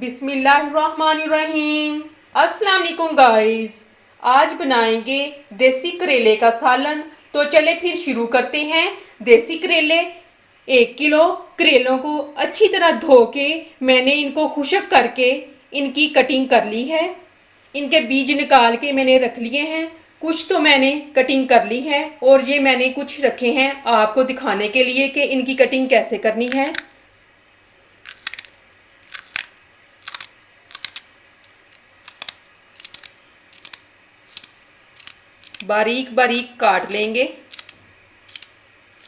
बिस्मिल्लाहिर्रहमानिर्रहीम। अस्सलाम वालेकुम गाइस। आज बनाएंगे देसी करेले का सालन। तो चले फिर शुरू करते हैं। देसी करेले 1 किलो। करेलों को अच्छी तरह धो के मैंने इनको खुश्क करके इनकी कटिंग कर ली है। इनके बीज निकाल के मैंने रख लिए हैं। कुछ तो मैंने कटिंग कर ली है और ये मैंने कुछ रखे हैं आपको दिखाने के लिए कि इनकी कटिंग कैसे करनी है। बारीक बारीक काट लेंगे।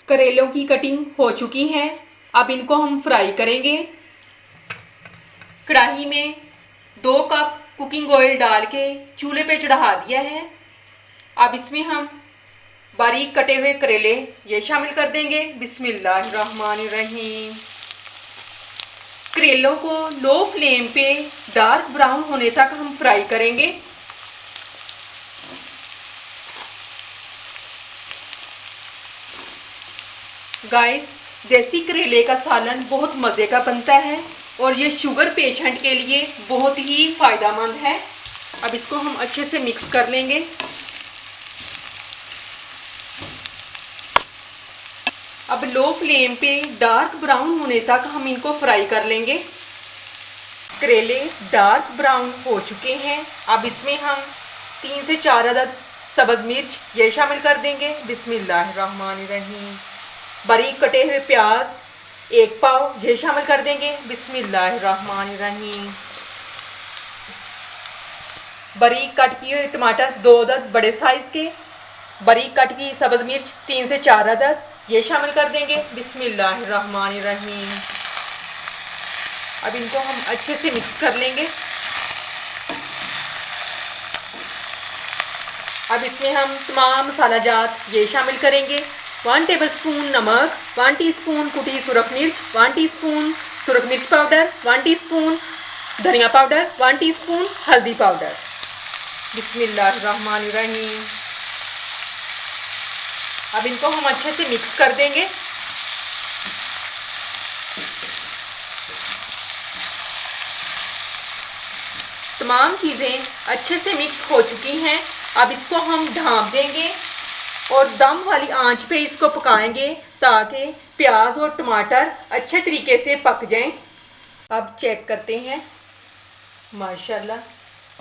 करेलों की कटिंग हो चुकी है। अब इनको हम फ्राई करेंगे। कढ़ाई में 2 कप कुकिंग ऑयल डाल के चूल्हे पे चढ़ा दिया है। अब इसमें हम बारीक कटे हुए करेले ये शामिल कर देंगे। बिस्मिल्लाहिर्रहमानिर्रहीम। करेलों को लो फ्लेम पे डार्क ब्राउन होने तक हम फ्राई करेंगे। गाइस, देसी करेले का सालन बहुत मज़े का बनता है और ये शुगर पेशेंट के लिए बहुत ही फ़ायदेमंद है। अब इसको हम अच्छे से मिक्स कर लेंगे। अब लो फ्लेम पे डार्क ब्राउन होने तक हम इनको फ्राई कर लेंगे। करेले डार्क ब्राउन हो चुके हैं। अब इसमें हम 3 से 4 अदद सब्ज़ मिर्च ये शामिल कर देंगे। बिस्मिल्लाहिर्रहमानिर्रहीम। बारीक कटे हुए प्याज 1 पाव ये शामिल कर देंगे। बिस्मिल्लाहिर्रहमानिर्रहीम। बारीक कट किए हुए टमाटर 2 अदद बड़े साइज़ के। बारीक कट की सब्ज़ मिर्च 3 से 4 अदद ये शामिल कर देंगे। बिस्मिल्लाहिर्रहमानिर्रहीम। अब इनको हम अच्छे से मिक्स कर लेंगे। अब इसमें हम तमाम मसाला जात ये शामिल करेंगे। 1 टेबलस्पून नमक, 1 टीस्पून कुटी सुरख मिर्च, 1 टीस्पून सुरख मिर्च पाउडर, 1 टीस्पून धनिया पाउडर, 1 टीस्पून हल्दी पाउडर। बिस्मिल्लाहिर्रहमानिर्रहीम। अब इनको हम अच्छे से मिक्स कर देंगे। तमाम चीज़ें अच्छे से मिक्स हो चुकी हैं। अब इसको हम ढाँप देंगे और दम वाली आंच पे इसको पकाएंगे ताकि प्याज और टमाटर अच्छे तरीके से पक जाएं। अब चेक करते हैं। माशाल्लाह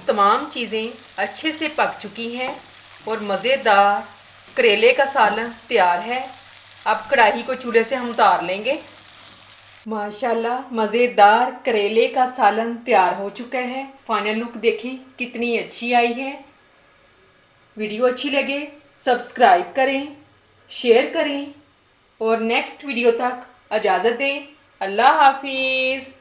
तमाम चीज़ें अच्छे से पक चुकी हैं और मज़ेदार करेले का सालन तैयार है। अब कढ़ाई को चूल्हे से हम उतार लेंगे। माशाल्लाह मज़ेदार करेले का सालन तैयार हो चुका है। फाइनल लुक देखें कितनी अच्छी आई है। वीडियो अच्छी लगे सब्सक्राइब करें, शेयर करें और नेक्स्ट वीडियो तक इजाज़त दें। अल्लाह हाफिज़।